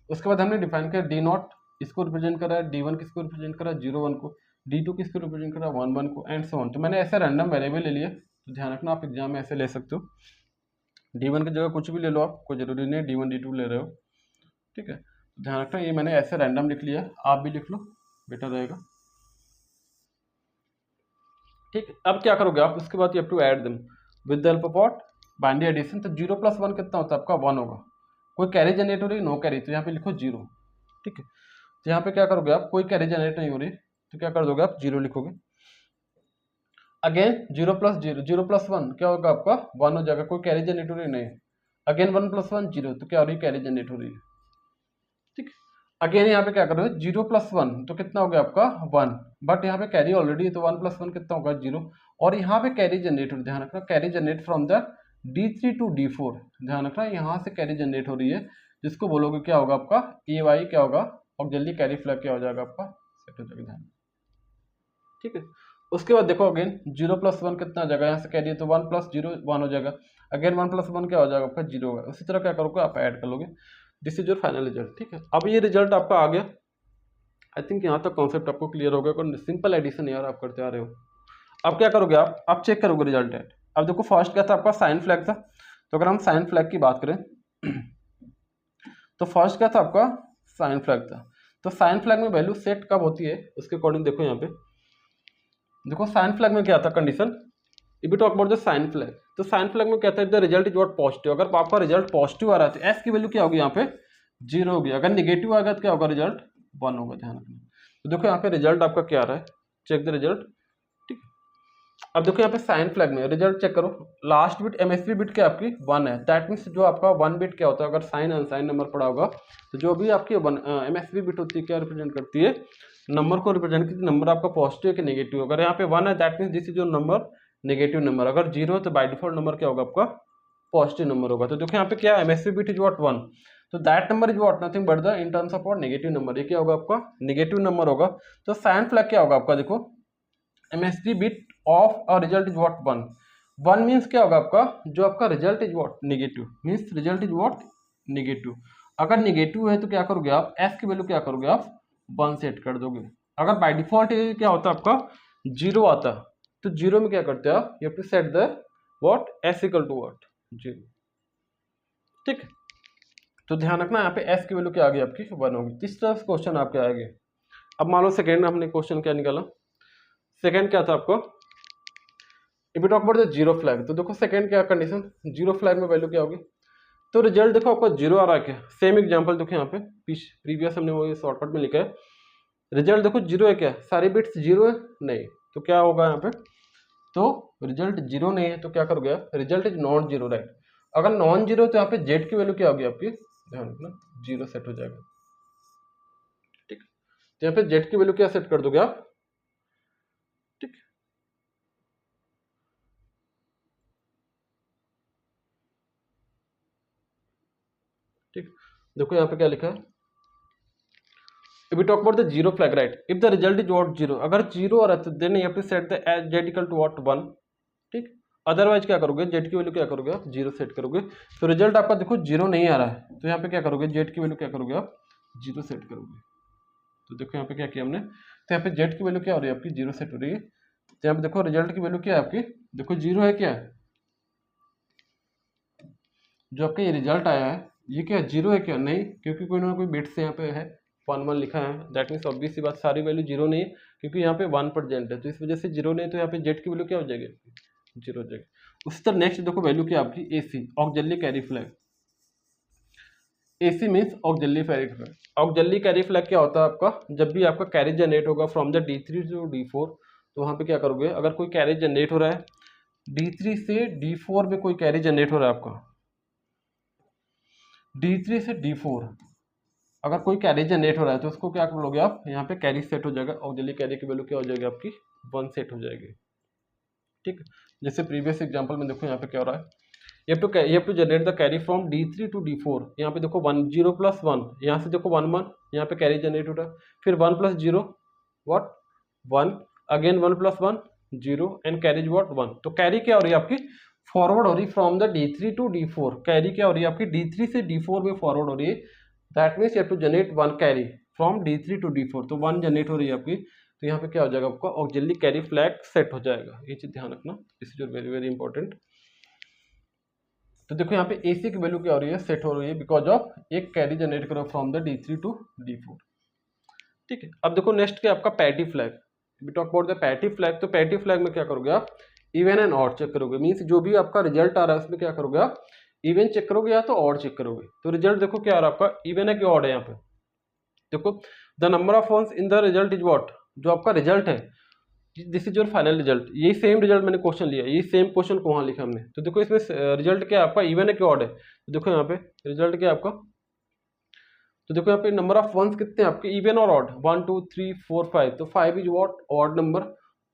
उसके बाद हमने डिफाइन किया D0 इसको रिप्रेजेंट करा है, D1 किसको रिप्रेजेंट करा 0 1 को, D2 किसको रिप्रेजेंट करा 1 1 को, एंड सो ऑन। तो मैंने ऐसे रैंडम वेरिएबल ले लिया, तो ध्यान रखना आप एग्जाम में ऐसे ले सकते हो, D1 की जगह कुछ भी ले लो आप, कोई जरूरी नहीं D1 D2 ले रहे हो, ठीक है। ध्यान रखना ये मैंने ऐसे रैंडम लिख लिया, आप भी लिख लो बेटर रहेगा, ठीक। अब क्या करोगे आप उसके बाद you have to add them with the help of what binary addition. तो 0 + 1 कितना होता है आपका 1 होगा, कोई कैरी जनरेट हो रही नो कैरी, तो यहाँ पे लिखो 0, ठीक है। तो यहाँ पे क्या करोगे आप कोई कैरी जनरेट नहीं हो रही तो क्या कर दोगे आप 0 लिखोगे, अगेन 0 + 0 0 + 1 क्या होगा आपका 1 हो जाएगा, कोई कैरी जनरेट हो रही नहीं, अगेन 1 + 1 0, तो क्या हो रही है कैरी जनरेट हो रही है, ठीक। अगेन यहाँ पे क्या करोगे 0 + 1 तो कितना हो गया आपका 1, बट यहाँ पे कैरी ऑलरेडी है तो 1 + 1 कितना होगा 0, और यहाँ पे कैरी जनरेट हो रही है, ध्यान रखना carry generate from the D3 to D4, ध्यान रखना यहाँ से कैरी जनरेट हो रही है, जिसको बोलोगे क्या होगा आपका AY क्या होगा, और जल्दी कैरी फ्लैग क्या हो जाएगा आपका सेट हो जाएगा, ध्यान, ठीक है। उसके बाद देखो अगेन 0 + 1 कितना आ जाएगा, यहाँ से कैरी है तो 1 + 0 1 हो जाएगा, अगेन 1 + 1 क्या हो जाएगा आपका 0 होगा। उसी तरह क्या करोगे आप ऐड कर लोगे। This is your final result. ठीक है, अब ये रिजल्ट आपका आ गया। आई थिंक यहाँ तक कॉन्सेप्ट आपको क्लियर हो गया। सिंपल एडिशन यार आप करते आ रहे हो। अब क्या करोगे आप चेक करोगे रिजल्ट है। अब देखो फर्स्ट क्या था आपका साइन फ्लैग था, तो अगर हम साइन फ्लैग की बात करें तो फर्स्ट क्या था आपका साइन फ्लैग था। तो साइन फ्लैग में वैल्यू सेट कब होती है उसके अकॉर्डिंग देखो यहाँ पे, देखो साइन फ्लैग में क्या था condition, if we talk about the sign flag, तो साइन फ्लैग में क्या था, the result is what positive. अगर आपका रिजल्ट पॉजिटिव आ रहा है तो एस की वैल्यू क्या होगी यहाँ पे 0 होगी, अगर निगेटिव आ गया तो क्या होगा रिजल्ट 1 होगा। ध्यान रखना। तो देखो यहाँ पे रिजल्ट आपका क्या आ रहा है, चेक द रिजल्ट। ठीक, अब देखो यहाँ पे साइन फ्लैग में रिजल्ट चेक करो, लास्ट बिट एमएसबी बिट क्या आपकी 1 है, दैट मीन्स जो आपका 1 बिट क्या होता है, अगर साइन अनसाइन नंबर पड़ा होगा तो जो भी आपकी एमएसबी बिट होती है क्या रिप्रेजेंट करती है, नंबर को रिप्रेजेंट करती है। नंबर आपका पॉजिटिव है कि नेगेटिव, अगर यहाँ पे 1 है that means this is your number negative number, अगर 0 है तो बाय डिफॉल्ट नंबर क्या होगा आपका पॉजिटिव नंबर होगा। तो देखो यहाँ पे क्या एमएसबी बिट इज व्हाट 1, तो that number is what nothing but the in terms of what negative number, ये क्या होगा आपका नेगेटिव नंबर होगा। तो साइन फ्लैग क्या होगा आपका, देखो MSB bit of a result is what 1, 1 means क्या होगा आपका जो आपका result is what negative, means result is what negative. अगर नेगेटिव है तो क्या करोगे आप एस की वैल्यू क्या करोगे आप 1 सेट कर दोगे। अगर बाय डिफॉल्ट क्या होता है आपका 0 आता, तो 0 में क्या करते हैं आप, you have to set the what S equal to what 0। ठीक, तो ध्यान रखना यहाँ पे एस की वैल्यू क्या आ गई आपकी 1 होगी। तीसरा क्वेश्चन आपके आएंगे। अब मान लो सेकेंड हमने क्वेश्चन क्या निकाला, सेकेंड क्या था आपको, if you talk about the 0 flag, तो देखो सेकेंड क्या कंडीशन 0 फ्लैग में वैल्यू क्या होगी, तो रिजल्ट देखो आपका 0 आ रहा है क्या, सेम एग्जांपल देखो यहाँ पे प्रीवियस हमने वो शॉर्टकट में लिखा है, रिजल्ट देखो 0 है क्या, सारी बिट्स 0 है नहीं, तो क्या होगा यहाँ पे, तो रिजल्ट 0 नहीं है तो क्या करोगे आप रिजल्ट इज नॉट 0 राइट। अगर नॉन 0 तो यहाँ पे जेड की वैल्यू क्या होगी आपकी, ध्यान रखना 0 सेट हो जाएगा। ठीक, तो यहाँ पे जेड की वैल्यू क्या सेट कर दोगे आप। ठीक, ठीक, देखो यहाँ पे क्या लिखा है, if we talk about the 0 flag right, if the result is what 0, अगर 0 आ रहा है तो then you have to set the z equal to what 1। ठीक, अदरवाइज क्या करोगे z की वैल्यू क्या करोगे आप 0 सेट करोगे। तो रिजल्ट आपका देखो 0 नहीं आ रहा है तो यहाँ पे क्या करोगे z की वैल्यू क्या करोगे आप 0 सेट करोगे। तो देखो यहाँ पे क्या किया हमने, तो यहाँ पे z की वैल्यू क्या हो रही है आपकी 0 सेट हो रही है। तो यहाँ पे देखो रिजल्ट की वैल्यू क्या है आपकी, देखो 0 है क्या, जो आपका ये रिजल्ट आया है ये क्या 0 है क्या, नहीं, क्योंकि कोई ना कोई बिट्स यहाँ पे है 1 1 लिखा है, दैट मीन्स ऑब्वियस सी बात सारी वैल्यू 0 नहीं है क्योंकि यहाँ पे 1 प्रेजेंट है, तो इस वजह से 0 नहीं, तो यहाँ पे जेड की वैल्यू क्या हो जाएगी 0 हो जाएगी। उसी तरह नेक्स्ट देखो वैल्यू क्या आपकी AC auxiliary carry flag. AC means auxiliary carry flag. Auxiliary carry flag क्या होता है आपका, जब भी आपका कैरी जनरेट होगा from the D3 to D4, तो वहाँ पे क्या करोगे, अगर कोई कैरी जनरेट हो रहा है D3 से D4 में, कोई कैरी जनरेट हो रहा है आपका D3 से D4, अगर कोई कैरी जनरेट हो रहा है तो उसको क्या करोगे आप, यहाँ पे कैरी सेट हो जाएगा, ऑक्सिलरी कैरी की वैल्यू क्या हो जाएगी आपकी 1 सेट हो जाएगी। ठीक, जैसे प्रीवियस एग्जांपल में देखो यहाँ पे क्या हो रहा है, you have to generate the carry from D3 to D4, यहाँ पे देखो 1 0 + 1, यहाँ से देखो 1 1, यहाँ पे कैरी जनरेट हो रहा है, फिर 1 + 0 what 1, again 1 + 1 0 and carry is what 1। तो कैरी क्या हो रही है आपकी फॉरवर्ड हो रही from the D3 to D4, carry क्या हो रही है आपकी D3 से D4 में फॉरवर्ड हो रही है, that means you have to generate 1 carry from D3 to D4, तो 1 जनरेट हो रही है आपकी, तो यहाँ पे क्या हो जाएगा आपका ऑक्सिलरी कैरी फ्लैग सेट हो जाएगा। ये चीज ध्यान रखना, this is very very important. तो देखो यहाँ पे AC की वैल्यू क्या हो रही है सेट हो रही है बिकॉज ऑफ एक कैरी जनरेट करो from the D3 to D4। ठीक है, अब देखो नेक्स्ट क्या आपका parity flag, we talk about the parity flag. तो पैटी फ्लैग में क्या करोगे आप इवन एंड ऑड चेक करोगे, मीन्स जो भी आपका रिजल्ट आ रहा है उसमें क्या करोगे आप इवन चेक करोगे या तो ऑड चेक करोगे। तो रिजल्ट देखो क्या आ रहा है आपका इवन है कि ऑड है, यहाँ पे देखो the number of ones in the result is what, जो आपका रिजल्ट है this is your final result, यही सेम रिजल्ट मैंने क्वेश्चन लिया, यही सेम क्वेश्चन को वहाँ लिखा हमने। तो देखो इसमें रिजल्ट क्या है आपका इवन है कि ऑड है, तो देखो यहाँ पे रिजल्ट क्या है आपका, तो देखो यहाँ पे नंबर ऑफ वंस कितने हैं आपके इवन और ऑड 1 2 3 4 5, तो 5 इज व्हाट ऑड नंबर,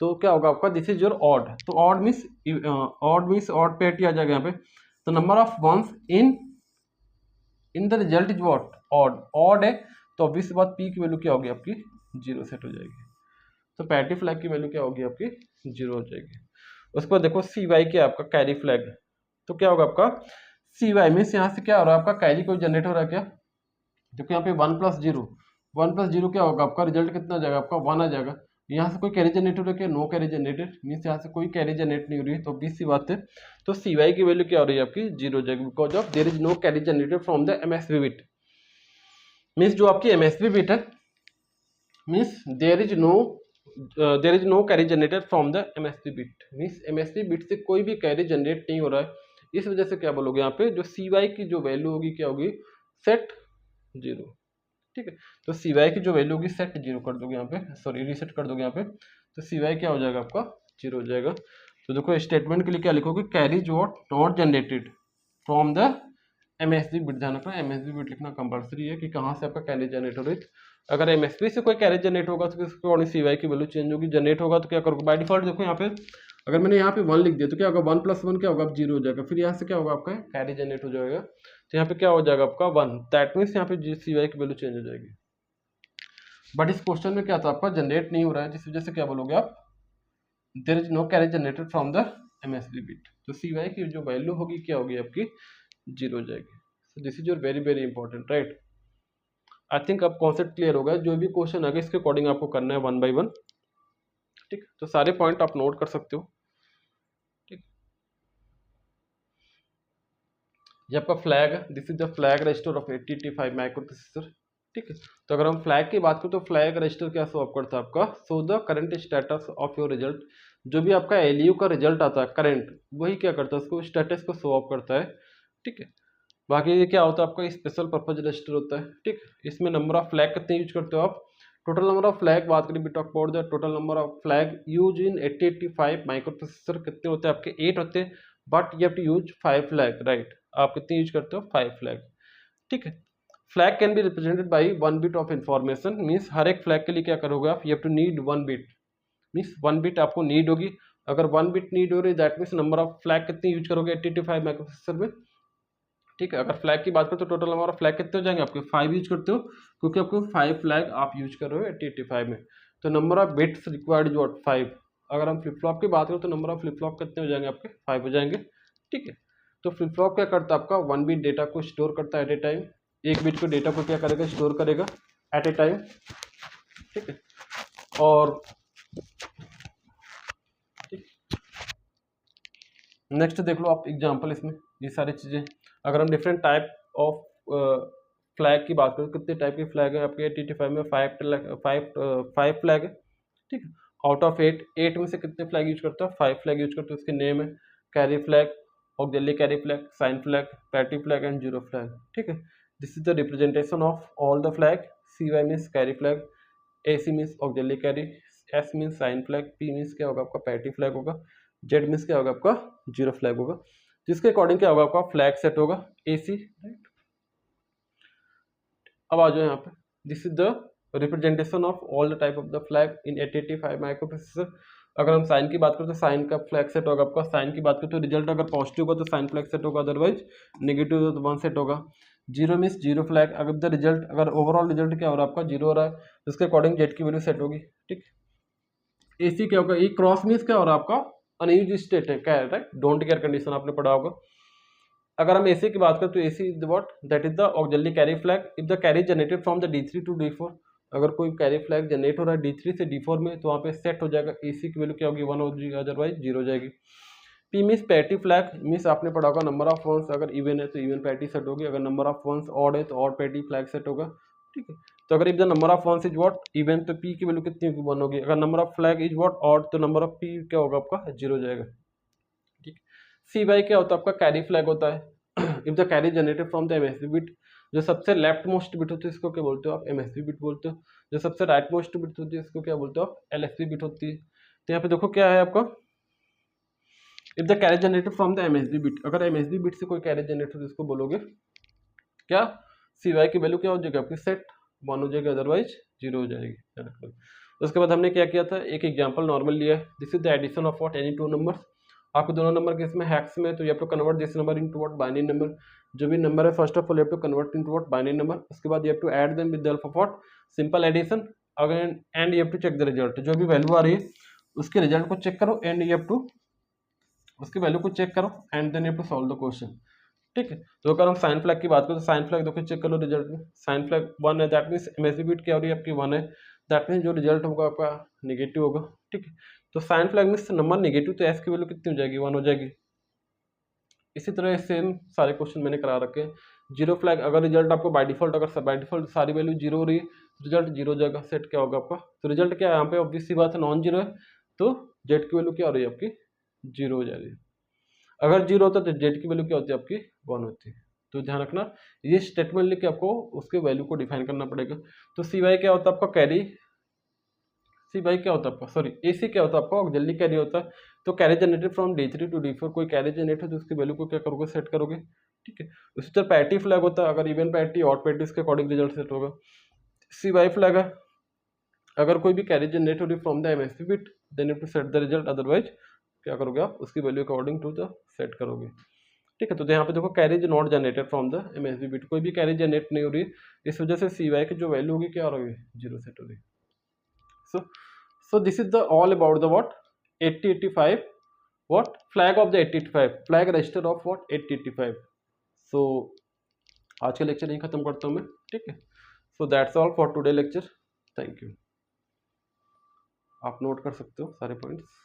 तो क्या होगा आपका दिस इज योर ऑड, तो ऑड मीन्स ऑड पैटी आ जाएगा यहाँ पे। तो number of ones in the result is what odd है, तो ऑब्वियस बात पी की वैल्यू क्या होगी आपकी 0 सेट हो जाएगी। तो पैटी फ्लैग की वैल्यू क्या होगी आपकी 0 हो जाएगी। उसके बाद देखो सी वाई क्या आपका कैरी फ्लैग, तो क्या होगा आपका सी वाई मीन्स यहाँ से क्या हो रहा है आपका कैरी कोई जनरेट हो रहा है क्या, देखो यहाँ पे 1 + 0 क्या होगा आपका रिजल्ट कितना आ जाएगा आपका 1 आ जाएगा। यहाँ से कोई कैरी जनरेट हो रहा है क्या, नो कैरी जनरेटेड मीन्स यहाँ से कोई कैरी जनरेट नहीं हो रही है, तो obvious सी बात है। तो सी वाई की वैल्यू क्या हो रही है आपकी 0 हो जाएगी, because of there is no carry generated from the MSB bit. Means जो आपकी एमएसबी बिट है means there is no carry generated from the MSB bit, means MSB bit से कोई भी कैरी जनरेट नहीं हो रहा है। इस वजह से क्या बोलोगे यहाँ पे जो सी वाई की जो वैल्यू होगी क्या होगी सेट 0, ठीक है। तो सी वाई की जो वैल्यू होगी सेट 0 कर दोगे यहाँ पे, सॉरी रीसेट कर दोगे यहाँ पे, तो सी वाई क्या हो जाएगा आपका 0 हो जाएगा। तो देखो स्टेटमेंट के लिए क्या लिखोगे carry not generated from the MSB bit, ध्यान रखना एमएसबी बिट लिखना कंपलसरी है कि कहाँ से आपका कैरी जनरेट हो रही है। अगर एमएसबी से कोई कैरी जनरेट होगा तो उसके अकॉर्डिंग सी वाई की वैल्यू चेंज होगी, जनरेट होगा तो क्या करोगे बाय डिफॉल्ट देखो यहाँ पे अगर मैंने यहाँ पे 1 लिख दिया तो क्या होगा 1 + 1 क्या होगा 0 हो जाएगा, फिर यहाँ से क्या होगा आपका कैरी जनरेट हो जाएगा, तो यहाँ पे क्या हो जाएगा आपका 1, दैट मीन्स यहाँ पे सी वाई की वैल्यू चेंज हो जाएगी। बट इस क्वेश्चन में क्या था आपका जनरेट नहीं हो रहा है, जिस वजह से क्या बोलोगे आप there is no carry generated from the MSB bit, तो सी वाई की जो वैल्यू होगी क्या होगी आपकी 0 हो जाएगी। So this is your very very important right. I think अब कॉन्सेप्ट क्लियर होगा, जो भी क्वेश्चन आगे इसके अकॉर्डिंग आपको करना है 1 by 1, ठीक। तो सारे पॉइंट आप नोट कर सकते हो, ठीक। ये आपका flag, this is the flag register of 8085 micro processor, ठीक है। तो अगर हम फ्लैग की बात करें तो फ्लैग रजिस्टर क्या शो अप करता है आपका show the current status of your result, जो भी आपका एलयू का रिजल्ट आता है करंट वही क्या करता है उसको स्टेटस को शो अप करता है, ठीक है। बाकी ये क्या होता है आपका स्पेशल पर्पज रजिस्टर होता है, ठीक। इसमें नंबर ऑफ फ्लैग कितने यूज करते हो आप, टोटल नंबर ऑफ फ्लैग बात करें talk about the total number of flag use in 8085 microprocessor कितने होते हैं आपके 8 होते हैं, but you have to use 5 flag right, आप कितने यूज करते हो 5 फ्लैग, ठीक है। Flag can be represented by 1 bit of information, means हर एक फ्लैग के लिए क्या करोगे आप you have to need 1 bit, means 1 bit आपको नीड होगी। अगर 1 बिट नीड हो रही है that means number of flag कितनी यूज करोगे 8085 माइक्रो प्रोसेसर में, ठीक है। अगर फ्लैग की बात करें तो टोटल नंबर ऑफ फ्लैग कितने हो जाएंगे आपके 5 यूज करते हो, क्योंकि आपको 5 फ्लैग आप यूज कर रहे हो 8085 में, तो number of bits required is what 5। अगर हम फ्लिप फ्लॉप की बात करें तो नंबर ऑफ फ्लिप फ्लॉप कितने हो जाएंगे आपके 5 हो जाएंगे, ठीक है। तो फ्लिप फ्लॉप क्या करता है आपका 1 बिट डेटा को स्टोर करता है एट ए टाइम, 1 बिट को डेटा को क्या करेगा स्टोर करेगा एट ए टाइम, ठीक है। और नेक्स्ट देख लो आप एग्जांपल इसमें ये सारी चीज़ें, अगर हम डिफरेंट टाइप ऑफ फ्लैग की बात करें कितने टाइप के फ्लैग है आपके 8085 में 5 फ्लैग है, ठीक है। आउट ऑफ 8 में से कितने फ्लैग यूज करता है 5 फ्लैग यूज करते हैं, उसके नेम है carry flag, auxiliary carry flag, sign flag, parity flag and zero flag, ठीक है। This is the representation of all the flag, CY means carry flag, AC means auxiliary carry, S means sign flag, P means क्या होगा आपका पैटी फ्लैग होगा, Z मीन्स क्या होगा आपका जीरो फ्लैग होगा, जिसके अकॉर्डिंग क्या होगा आपका फ्लैग सेट होगा AC, राइट। अब आ जाओ यहाँ पे, this is the representation of all the type of the flag in 8085 micro processor. अगर हम साइन की बात करें तो साइन का फ्लैग सेट होगा आपका, साइन की बात करें तो रिजल्ट अगर पॉजिटिव होगा तो साइन फ्लैग सेट होगा, अदरवाइज नेगेटिव हो तो 1 सेट होगा। जीरो मीन्स जीरो फ्लैग, अगर द रिजल्ट अगर ओवरऑल रिजल्ट क्या हो रहा है आपका जीरो हो रहा है तो उसके अकॉर्डिंग जेड की वैल्यू सेट होगी, ठीक। AC क्या होगा, ई क्रॉस मीन्स क्या हो रहा है आपका अनयूज्ड स्टेट है क्या है, राइट, डोंट केयर कंडीशन आपने पढ़ा होगा। अगर हम AC की बात करें तो AC is what that is the auxiliary carry flag if the carry generated from the D3 to D4, अगर कोई कैरी फ्लैग जनरेट हो रहा है D3 से D4 में तो वहाँ पे सेट हो जाएगा AC की वैल्यू क्या होगी 1 होगी, अदरवाइज 0 हो जाएगी। P means parity flag means आपने पढ़ा होगा नंबर ऑफ वंस, अगर इवन है तो इवन पैटी सेट होगी, अगर नंबर ऑफ वंस ऑड है तो ऑड पैटी फ्लैग सेट होगा, ठीक है। तो अगर if the number of ones is what even तो P की वैल्यू कितनी होगी 1 होगी, अगर number of flag is what odd तो नंबर ऑफ P क्या होगा आपका 0 हो जाएगा, ठीक। CY क्या होता है आपका कैरी फ्लैग होता है if the carry generated from the MSB bit, जो सबसे लेफ्ट मोस्ट बिट होती है इसको क्या बोलते हो आप MSB बिट बोलते हो, जो सबसे राइट मोस्ट बिट होती है इसको क्या बोलते हो आप LSB बिट होती है। तो यहाँ पे देखो क्या है आपका if the carry generated from the MSB bit, अगर MSB बिट से कोई कैरी जनरेट हो तो इसको बोलोगे क्या CY की वैल्यू क्या हो जाएगी आपकी सेट 1 हो जाएगी, अदरवाइज 0 हो जाएगी। उसके बाद हमने क्या किया था एक एग्जांपल नॉर्मल लिया है, this is the addition of what any two numbers, आपको दोनों नंबर के इसमें हैक्स में तो you have to convert this number into what binary number, जो भी नंबर है first of all you have to convert into what binary number, उसके बाद you have to add them with the help of what simple addition, again and you have to check the result, जो भी वैल्यू आ रही है उसके रिजल्ट को चेक करो एंड यू हैव टू उसकी वैल्यू को चेक करो and then you have to solve the question. ठीक है, तो अगर हम साइन फ्लैग की बात करें तो साइन फ्लैग देखो चेक कर लो रिजल्ट में, साइन फ्लैग 1 है, दैट मीन्स एमएसबी बिट क्या हो रही है आपकी 1 है, दैट मीन्स जो रिजल्ट होगा आपका नेगेटिव होगा। ठीक है, तो sign flag means number negative, तो एस की वैल्यू कितनी हो जाएगी 1 हो जाएगी। इसी तरह सेम सारे क्वेश्चन मैंने करा रखे हैं। जीरो फ्लैग, अगर रिजल्ट आपको बाय डिफॉल्ट, अगर बाय डिफॉल्ट सारी वैल्यू जीरो हो रही है, रिजल्ट जीरो जाएगा, सेट क्या होगा आपका, तो रिजल्ट क्या है यहाँ पे ऑब्वियस सी बात है नॉन जीरो है, तो जेड की वैल्यू क्या हो रही है आपकी जीरो हो जा रही है। अगर जीरो होता है तो जेड की वैल्यू क्या होती है आपकी 1 होती है। तो ध्यान रखना, ये स्टेटमेंट लिख के आपको उसके वैल्यू को डिफाइन करना पड़ेगा। तो सी वाई क्या होता है आपका कैरी, सी वाई क्या होता है आपका, सॉरी ए सी क्या होता है आपका ऑक्सिलरी कैरी होता है। तो carry generated from D3 to D4, कोई कैरी जनरेट हो तो उसकी वैल्यू को क्या करोगे सेट करोगे। ठीक है, उसी तरह पैरिटी फ्लैग होता है, अगर इवन पैरिटी ऑड पैरिटी इसके अकॉर्डिंग रिजल्ट सेट होगा। सी वाई फ्लैग है, अगर कोई भी कैरी जनरेट हो रही from the MSB bit then you to set the result, otherwise क्या करोगे आप उसकी value according to the set करोगे। ठीक है, तो यहाँ पे देखो carry not generated from the MSB bit, कोई भी कैरी जनरेट नहीं हो रही, इस वजह से सी वाई की जो वैल्यू होगी क्या होगी जीरो सेट हो रही। So this is the all about the what 8085 what flag of the 8085 flag register of what 8085। सो आज का लेक्चर यही खत्म करता हूँ मैं। ठीक है, so that's all for today lecture, thank you. आप नोट कर सकते हो सारे पॉइंट्स।